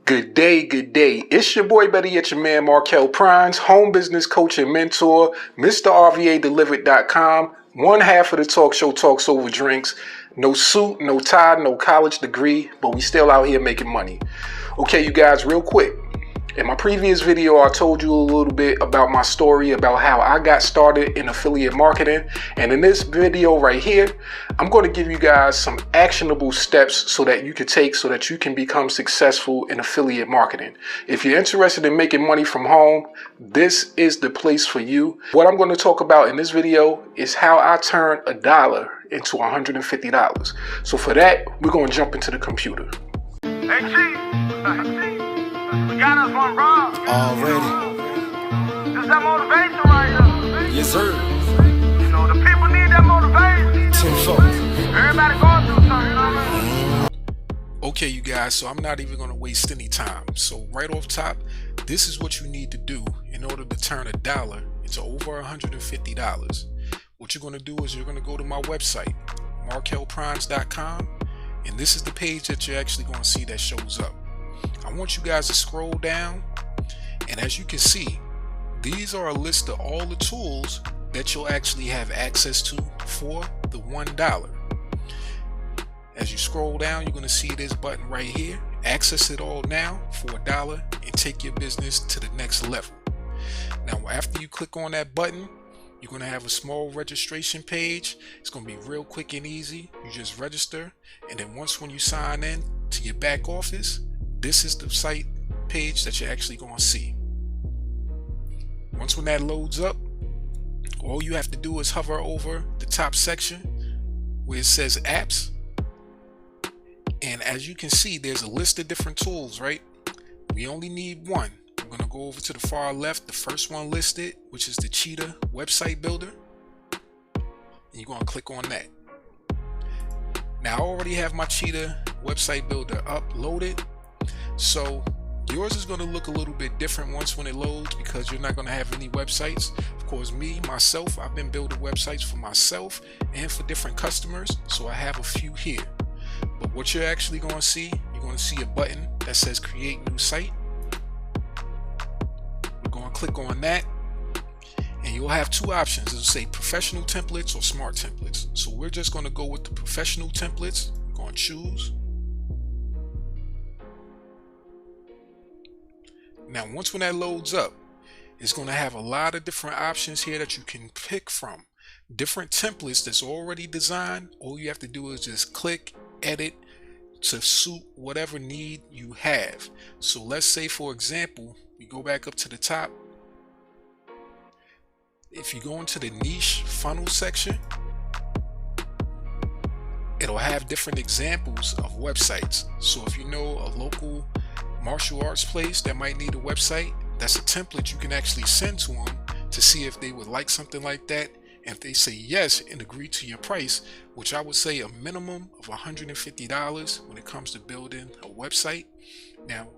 Good day, good day. It's your boy Betty, it's your man Markel Prines, home business coach and mentor, MrRVADelivered.com, one half of the talk show Talks Over Drinks. No suit, no tie, no college degree, but we still out here making money. Okay, you guys, real quick. In my previous video, I told you a little bit about my story, about how I got started in affiliate marketing. And in this video right here, I'm going to give you guys some actionable steps so that you can take so that you can become successful in affiliate marketing. If you're interested in making money from home, this is the place for you. What I'm going to talk about in this video is how I turn $1 into $150. So for that, we're going to jump into the computer. Hey, Chief. We got us one wrong. Already. This that motivation right here. Yes, sir. You know, the people need that motivation. Tenfold. Everybody going through something, you know what I mean? Okay, you guys, so I'm not even going to waste any time. So right off top, this is what you need to do in order to turn $1 into over $150. What you're going to do is you're going to go to my website, markelprines.com, and this is the page that you're actually going to see that shows up. I want you guys to scroll down, and as you can see, these are a list of all the tools that you'll actually have access to for the $1. As you scroll down, you're going to see this button right here, access it all now for $1 and take your business to the next level. Now after you click on that button, you're going to have a small registration page. It's going to be real quick and easy. You just register, and then when you sign in to your back office, this is the site page that you're actually going to see. When that loads up, all you have to do is hover over the top section where it says apps, and as you can see, there's a list of different tools, right? We only need one. I'm going to go over to the far left, the first one listed, which is the Cheetah website builder, and you're going to click on that. Now I already have my Cheetah website builder uploaded, so yours is going to look a little bit different when it loads, because you're not going to have any websites. Of course, myself, I've been building websites for myself and for different customers, so I have a few here. But what you're actually going to see, you're going to see a button that says create new site. We're going to click on that, and you'll have two options. It'll say professional templates or smart templates. So we're just going to go with the professional templates. We're going to choose. Now when that loads up, it's going to have a lot of different options here that you can pick from. Different templates that's already designed. All you have to do is just click, edit to suit whatever need you have. So let's say, for example, we go back up to the top. If you go into the niche funnel section, it'll have different examples of websites. So if you know a local martial arts place that might need a website, that's a template you can actually send to them to see if they would like something like that. And if they say yes and agree to your price, which I would say a minimum of $150 when it comes to building a website. Now,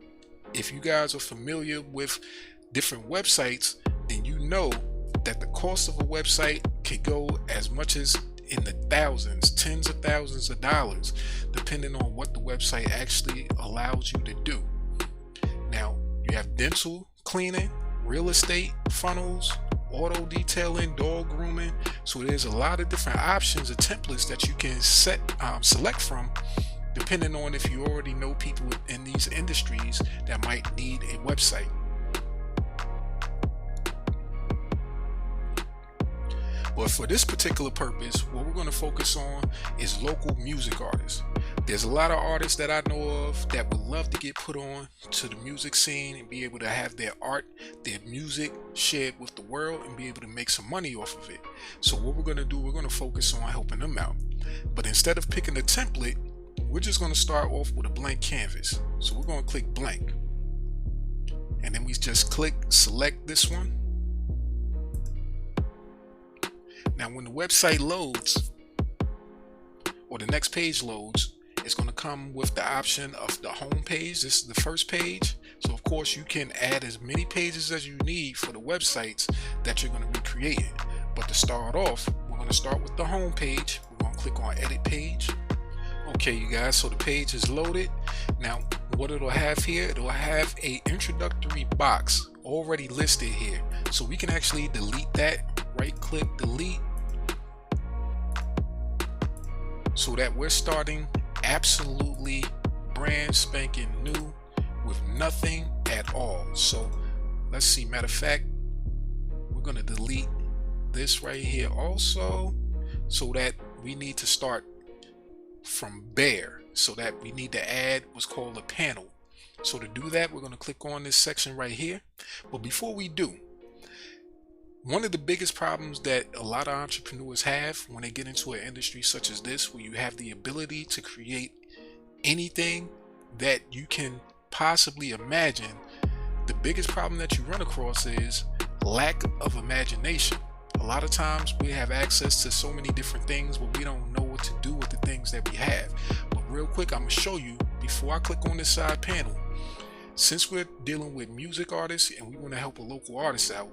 if you guys are familiar with different websites, then you know that the cost of a website can go as much as in the thousands, tens of thousands of dollars, depending on what the website actually allows you to do. Now, you have dental cleaning, real estate, funnels, auto detailing, dog grooming. So there's a lot of different options of templates that you can select from, depending on if you already know people in these industries that might need a website. But for this particular purpose, what we're going to focus on is local music artists. There's a lot of artists that I know of that would love to get put on to the music scene and be able to have their art, their music shared with the world and be able to make some money off of it. So what we're going to do, we're going to focus on helping them out. But instead of picking a template, we're just going to start off with a blank canvas. So we're going to click blank. And then we just select this one. Now when the website loads, or the next page loads, it's going to come with the option of the home page. This is the first page. So of course you can add as many pages as you need for the websites that you're going to be creating. But to start off, we're going to start with the home page. We're going to click on edit page. Okay, you guys, so the page is loaded. Now what it'll have here, it'll have a introductory box already listed here, so we can actually delete that. Right click, delete, so that we're starting absolutely brand spanking new with nothing at all. So let's see, matter of fact, we're going to delete this right here also, so that we need to start from bare, so that we need to add what's called a panel. So to do that, we're going to click on this section right here. But before we do, one of the biggest problems that a lot of entrepreneurs have when they get into an industry such as this, where you have the ability to create anything that you can possibly imagine, the biggest problem that you run across is lack of imagination. A lot of times we have access to so many different things, but we don't know what to do with the things that we have. But real quick, I'm going to show you before I click on this side panel. Since we're dealing with music artists and we want to help a local artist out,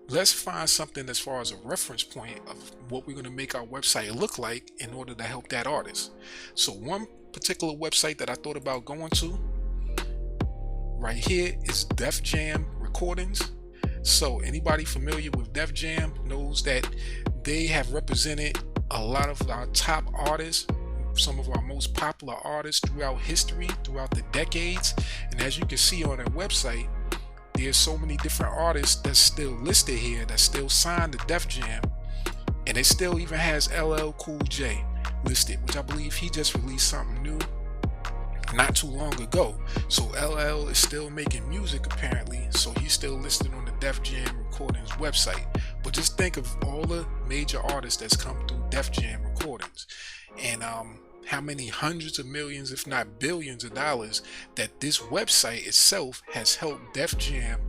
let's find something as far as a reference point of what we're going to make our website look like in order to help that artist. So one particular website that I thought about going to right here is Def Jam Recordings. So anybody familiar with Def Jam knows that they have represented a lot of our top artists, some of our most popular artists throughout history, throughout the decades. And as you can see on their website, there's so many different artists that's still listed here that still signed to Def Jam, and it still even has LL Cool J listed, which I believe he just released something new not too long ago. So LL is still making music apparently, so he's still listed on the Def Jam Recordings website. But just think of all the major artists that's come through Def Jam Recordings, and how many hundreds of millions, if not billions of dollars that this website itself has helped Def Jam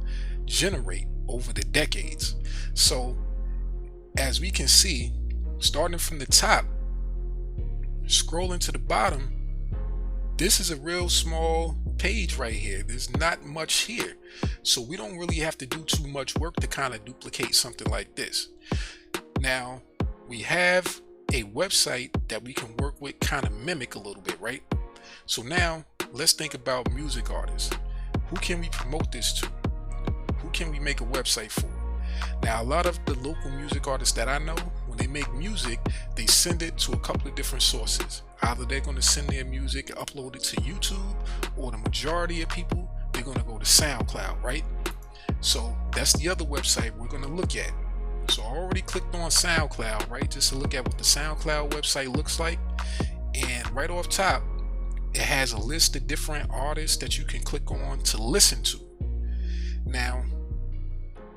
generate over the decades. So as we can see, starting from the top, scrolling to the bottom, this is a real small page right here. There's not much here, so we don't really have to do too much work to kind of duplicate something like this. Now we have a website that we can work with, kind of mimic a little bit, right? So now let's think about music artists. Who can we promote this to? Who can we make a website for? Now a lot of the local music artists that I know, when they make music, they send it to a couple of different sources. Either they're going to send their music and upload it to YouTube, or the majority of people, they're going to go to SoundCloud, right? So that's the other website we're going to look at. So I already clicked on SoundCloud, right, just to look at what the SoundCloud website looks like. And right off top, it has a list of different artists that you can click on to listen to. Now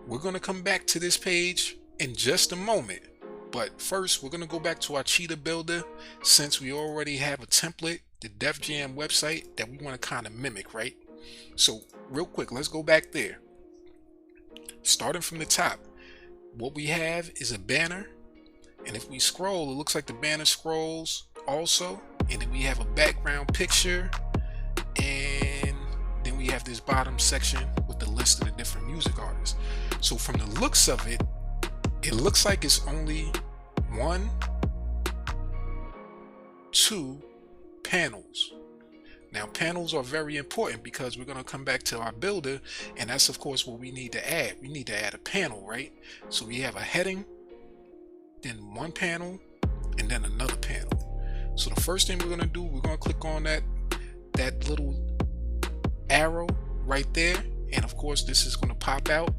we're going to come back to this page in just a moment, but first we're going to go back to our Cheetah Builder, since we already have a template, the Def Jam website, that we want to kind of mimic, right? So real quick, let's go back there. Starting from the top, what we have is a banner, and if we scroll, it looks like the banner scrolls also, and then we have a background picture, and then we have this bottom section with the list of the different music artists. So from the looks of it, it looks like it's only 1, 2 panels. Now panels are very important because we're going to come back to our builder, and that's of course what we need to add. We need to add a panel, right? So we have a heading, then 1 panel, and then another panel. So the first thing we're going to do, we're going to click on that little arrow right there, and of course this is going to pop out.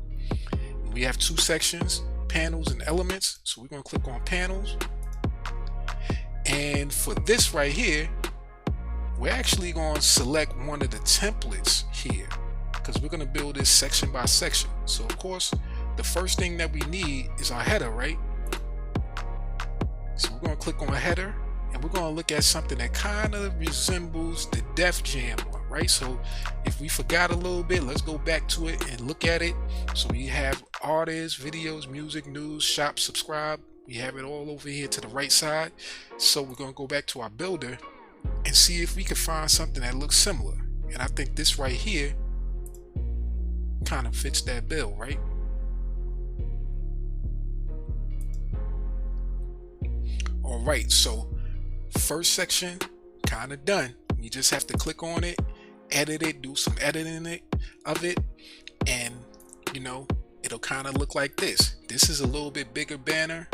We have 2 sections, panels and elements, so we're going to click on panels. And for this right here, we're actually going to select one of the templates here, because we're going to build this section by section. So of course the first thing that we need is our header, right? So we're going to click on a header, and we're going to look at something that kind of resembles the Def Jam one, right? So if we forgot a little bit, let's go back to it and look at it. So we have artists, videos, music, news, shop, subscribe. We have it all over here to the right side. So we're going to go back to our builder and see if we can find something that looks similar. And I think this right here kind of fits that bill, right? All right, so first section kind of done. We just have to click on it, edit it, do some editing of it, and you know, it'll kind of look like this. This is a little bit bigger banner.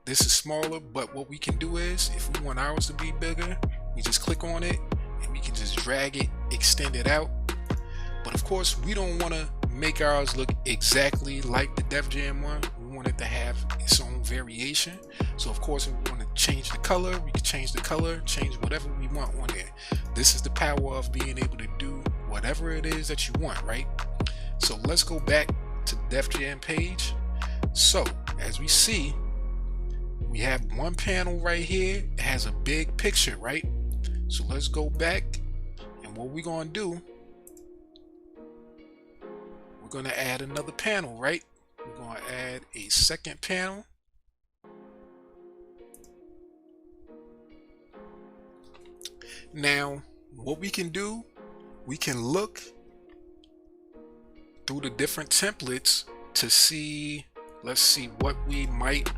This is smaller, but what we can do is, if we want ours to be bigger, we just click on it and we can just drag it, extend it out. But of course, we don't want to make ours look exactly like the Def Jam one. We want it to have its own variation. So of course, if we want to change the color, we can change the color, change whatever we want on there. This is the power of being able to do whatever it is that you want, right? So let's go back to the Def Jam page. So as we see, we have one panel right here. It has a big picture, right? So let's go back, and what we're going to do, we're going to add another panel, right? We're going to add a second panel. Now, what we can do, we can look through the different templates to see, let's see what we might,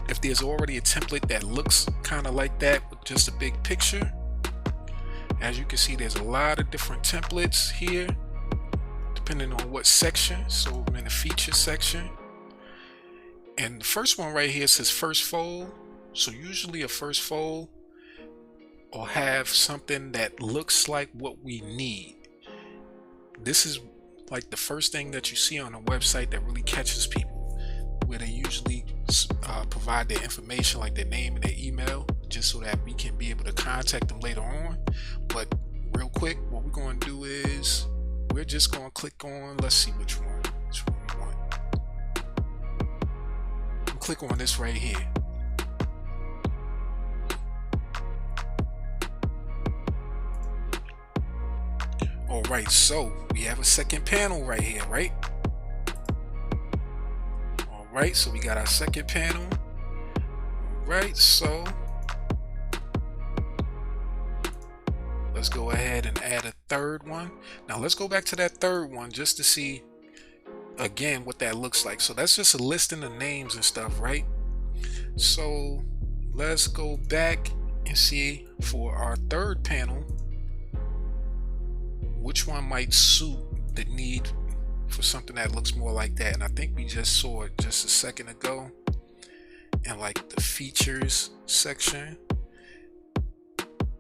if there's already a template that looks kind of like that with just a big picture. As you can see, there's a lot of different templates here depending on what section. So I'm in the feature section, and the first one right here says first fold. So usually a first fold will have something that looks like what we need. This is like the first thing that you see on a website that really catches people, where they usually provide their information, like their name and their email, just so that we can be able to contact them later on. But real quick, what we're going to do is we're just going to click on, let's see which one we want. We'll click on this right here. Alright, so we have a second panel right here, right? Alright, so we got our second panel. Alright, so let's go ahead and add a third one. Now let's go back to that third one just to see again what that looks like. So that's just a listing of names and stuff, right? So let's go back and see for our third panel which one might suit the need for something that looks more like that. And I think we just saw it just a second ago in like the features section.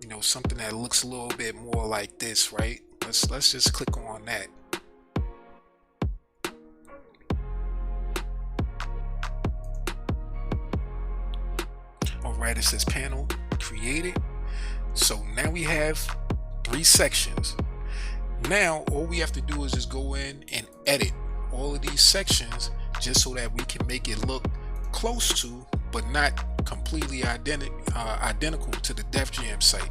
You know, something that looks a little bit more like this, right? Let's just click on that. Alright, it says panel created. So now we have 3 sections. Now all we have to do is just go in and edit all of these sections just so that we can make it look close to, but not completely identical to the Def Jam site.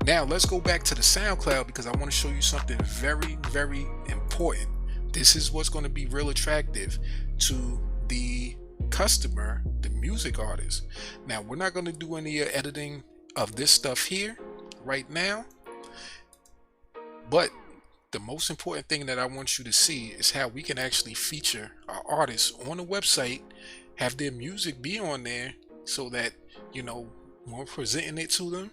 Now let's go back to the SoundCloud, because I want to show you something very, very important. This is what's going to be real attractive to the customer, the music artist. Now we're not going to do any editing of this stuff here right now, but the most important thing that I want you to see is how we can actually feature our artists on the website, have their music be on there, so that, you know, when we're presenting it to them,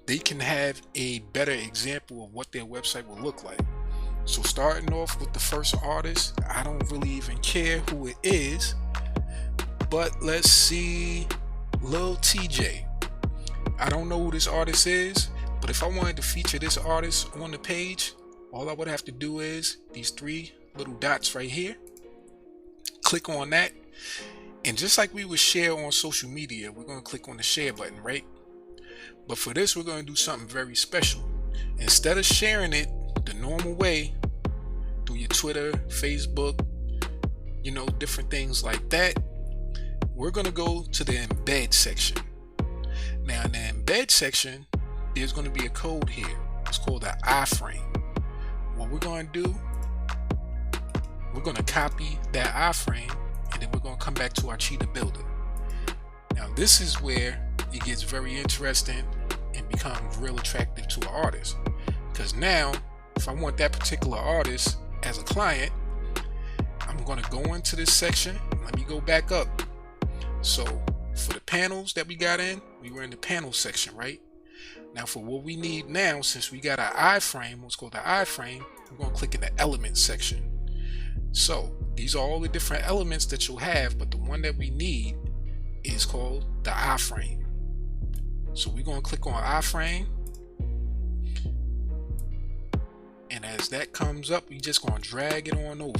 they can have a better example of what their website will look like. So starting off with the first artist, I don't really even care who it is, but let's see, Lil TJ. I don't know who this artist is, but if I wanted to feature this artist on the page, all I would have to do is these 3 little dots right here, click on that, and just like we would share on social media, we're going to click on the share button, right? But for this, we're going to do something very special. Instead of sharing it the normal way through your Twitter, Facebook, you know, different things like that, we're going to go to the embed section. Now in the embed section, there's going to be a code here. It's called an iframe. What we're going to do, we're going to copy that iframe, and then we're going to come back to our Cheetah Builder. Now this is where it gets very interesting and becomes real attractive to an artist, because now if I want that particular artist as a client, I'm going to go into this section. Let me go back up. So for the panels that we got in, we were in the panel section, right? Now for what we need now, since we got our iframe, what's called the iframe, we're going to click in the elements section. So these are all the different elements that you'll have, but the one that we need is called the iframe. So we're going to click on iframe, and as that comes up, we're just going to drag it on over.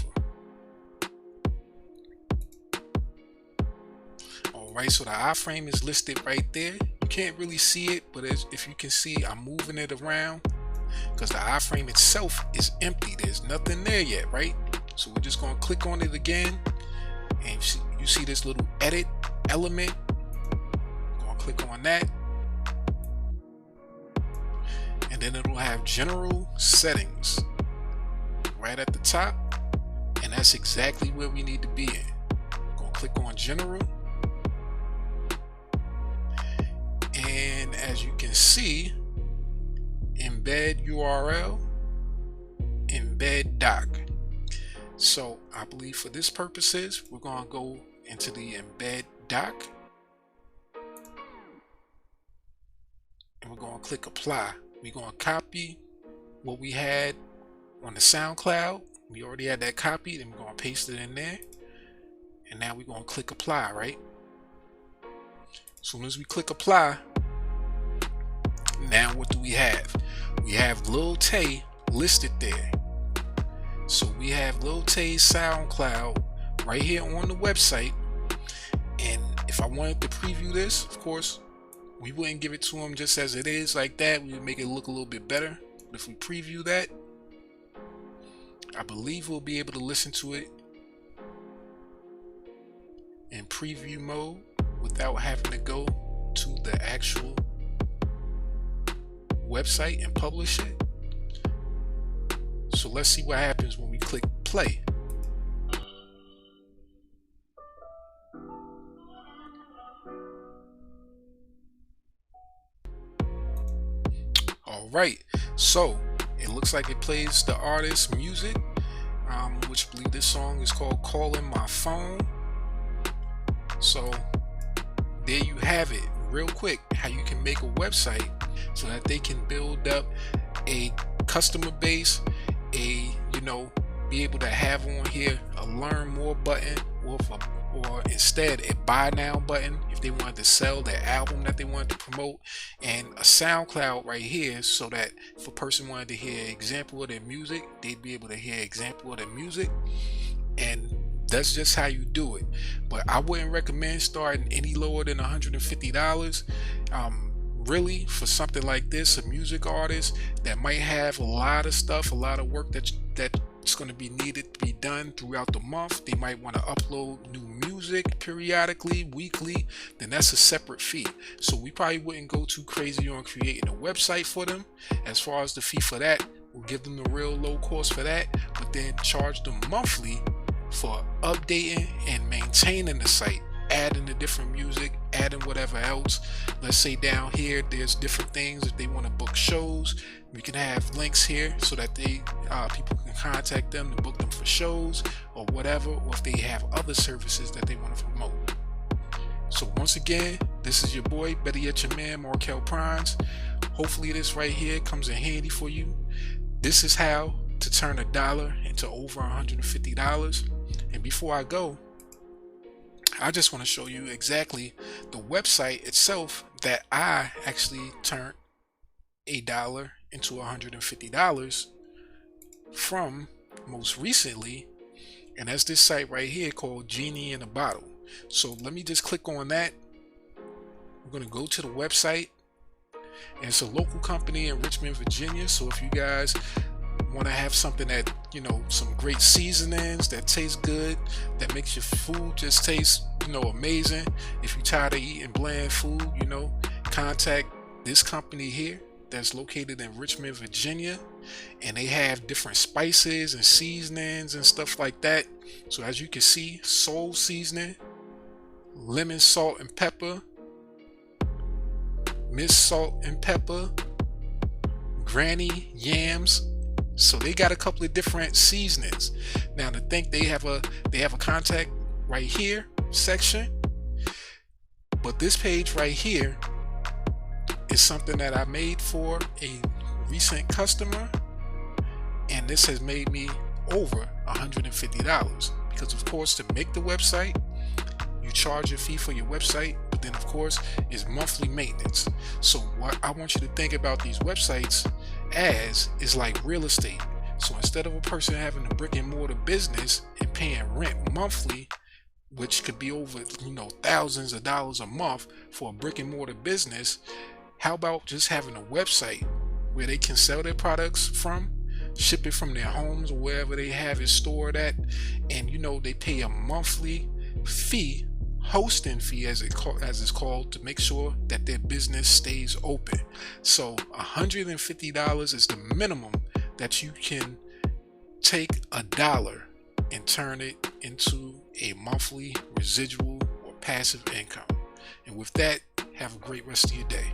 Alright, so the iframe is listed right there. You can't really see it, but if you can see, I'm moving it around because the iframe itself is empty. There's nothing there yet, right? So we're just going to click on it again, and you see this little edit element. I'm going to click on that, and then it'll have general settings right at the top, and that's exactly where we need to be in. I'm going to click on general, and as you can see, embed URL, embed doc. So I believe for this purposes, we're going to go into the embed doc, and we're going to click apply. We're going to copy what we had on the SoundCloud. We already had that copied, and we're going to paste it in there, and now we're going to click apply. Right, as soon as we click apply, now what do we have? We have Lil Tay listed there. So we have Lil Tay's SoundCloud right here on the website, and if I wanted to preview this, of course we wouldn't give it to him just as it is like that. We would make it look a little bit better. But if we preview that, I believe we'll be able to listen to it in preview mode without having to go to the actual website and publish it. So let's see what happens when we click play. Alright, so it looks like it plays the artist's music, which I believe this song is called Calling My Phone. So there you have it, real quick, how you can make a website so that they can build up a customer base, be able to have on here a learn more button, or instead a buy now button if they wanted to sell their album that they wanted to promote, and a SoundCloud right here so that if a person wanted to hear an example of their music, they'd be able to hear an example of their music. And that's just how you do it. But I wouldn't recommend starting any lower than $150. Really, for something like this, a music artist that might have a lot of stuff, a lot of work that's going to be needed to be done throughout the month, they might want to upload new music periodically, weekly, then that's a separate fee. So we probably wouldn't go too crazy on creating a website for them. As far as the fee for that, we'll give them the real low cost for that, but then charge them monthly for updating and maintaining the site, adding the different music, adding whatever else. Let's say down here there's different things. If they want to book shows, we can have links here so that people can contact them to book them for shows or whatever, or if they have other services that they want to promote. So once again, this is your boy, better yet your man, Markel Prines. Hopefully this right here comes in handy for you. This is how to turn $1 into over $150. And before I go, I just want to show you exactly the website itself that I actually turned $1 into $150 from most recently, and that's this site right here called Genie in a Bottle. So let me just click on that. We're going to go to the website, and it's a local company in Richmond, Virginia. So if you guys want to have something that, some great seasonings that taste good, that makes your food just taste, amazing. If you're tired of eating bland food, contact this company here that's located in Richmond, Virginia, and they have different spices and seasonings and stuff like that. So as you can see, soul seasoning, lemon, salt and pepper, minced salt and pepper, granny yams. So they got a couple of different seasonings. Now to think they have a contact right here section, but this page right here is something that I made for a recent customer, and this has made me over $150, because of course, to make the website, you charge a fee for your website, but then of course is monthly maintenance. So what I want you to think about these websites as is like real estate. So instead of a person having a brick and mortar business and paying rent monthly, which could be over thousands of dollars a month for a brick and mortar business, how about just having a website where they can sell their products from, ship it from their homes or wherever they have it stored at, and they pay a monthly fee, hosting fee as it's called, to make sure that their business stays open. So $150 is the minimum that you can take a dollar and turn it into a monthly residual or passive income. And with that, have a great rest of your day.